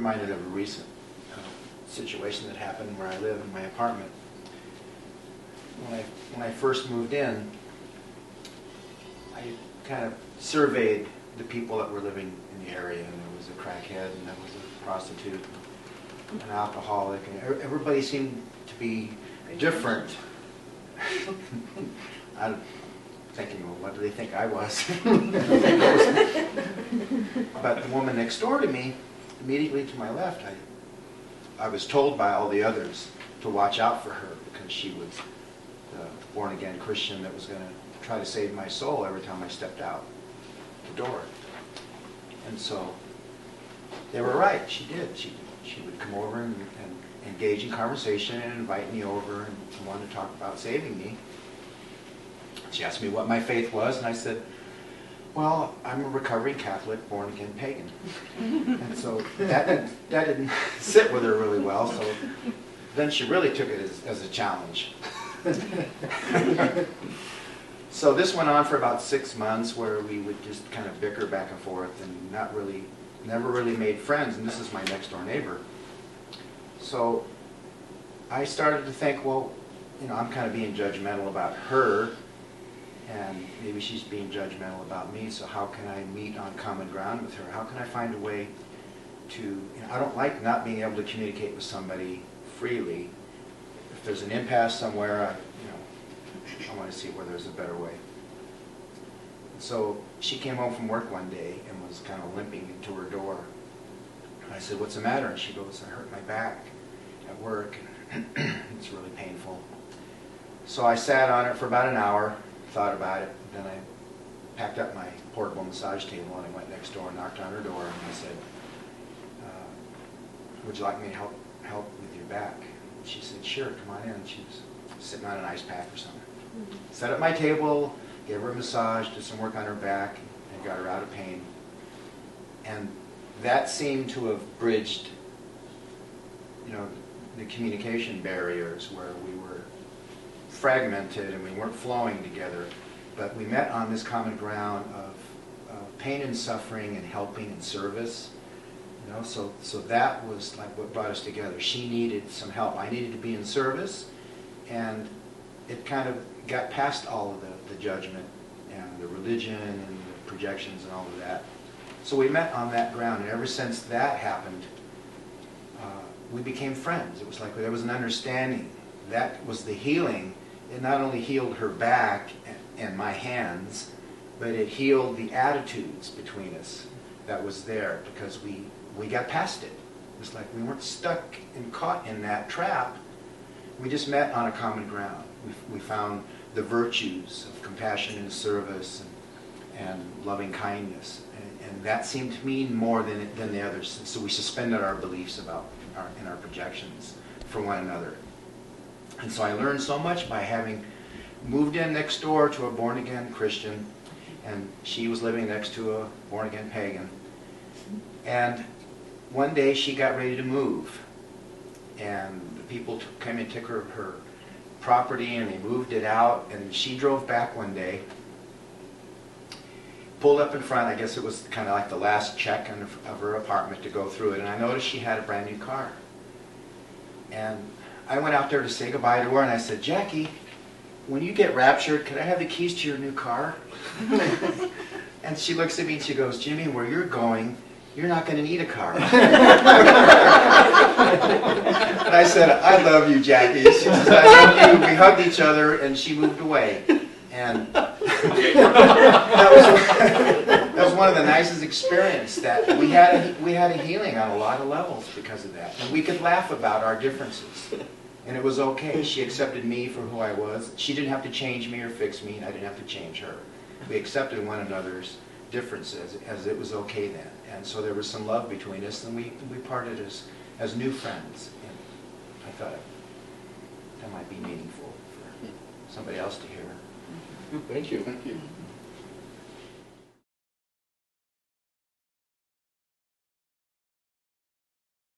reminded of a recent situation that happened where I live in my apartment. When I first moved in, I kind of surveyed the people that were living in the area, and there was a crackhead, and there was a prostitute, an alcoholic, and everybody seemed to be different. I'm thinking, well, what do they think I was? But the woman next door to me, immediately to my left, I was told by all the others to watch out for her because she was the born-again Christian that was going to try to save my soul every time I stepped out the door. And so they were right. She did. She would come over and engage in conversation and invite me over and wanted to talk about saving me. She asked me what my faith was, and I said, well, I'm a recovering Catholic, born-again pagan. And so that didn't sit with her really well, so then she really took it as a challenge. So this went on for about 6 months where we would just kind of bicker back and forth and never really made friends, and this is my next door neighbor. So I started to think, well, I'm kind of being judgmental about her, and maybe she's being judgmental about me, so how can I meet on common ground with her? How can I find a way to, I don't like not being able to communicate with somebody freely. If there's an impasse somewhere, I want to see where there's a better way. So she came home from work one day and was kind of limping to her door. And I said, what's the matter? And she goes, I hurt my back at work, and it's really painful. So I sat on it for about an hour, thought about it, then I packed up my portable massage table and I went next door and knocked on her door and I said, would you like me to help with your back? And she said, sure, come on in. She was sitting on an ice pack or something. Set up my table, gave her a massage, did some work on her back, and got her out of pain. And that seemed to have bridged, the communication barriers where we were fragmented and we weren't flowing together, but we met on this common ground of pain and suffering and helping and service. So that was like what brought us together. She needed some help. I needed to be in service, and it kind of got past all of the judgment and the religion and the projections and all of that. So we met on that ground, and ever since that happened, we became friends. It was like there was an understanding. That was the healing. It not only healed her back and my hands, but it healed the attitudes between us that was there because we got past it. It was like we weren't stuck and caught in that trap. We just met on a common ground. We found the virtues of compassion and service and loving kindness. And that seemed to mean more than the others. So we suspended our beliefs in our projections for one another. And so I learned so much by having moved in next door to a born-again Christian, and she was living next to a born-again pagan. And one day she got ready to move, and the people came and took her property and they moved it out, and she drove back one day, pulled up in front. I guess it was kind of like the last check of her apartment to go through it, and I noticed she had a brand new car. And I went out there to say goodbye to her, and I said, Jackie, when you get raptured, could I have the keys to your new car? And she looks at me and she goes, Jimmy, where you're going, you're not going to need a car. And I said, I love you, Jackie. She says, I love you. We hugged each other, and she moved away. And that was one of the nicest experiences. That we had a healing on a lot of levels because of that. And we could laugh about our differences. And it was okay. She accepted me for who I was. She didn't have to change me or fix me, and I didn't have to change her. We accepted one another's differences as it was okay then. And so there was some love between us, and we parted as new friends. And I thought that might be meaningful for somebody else to hear. Thank you. Thank you.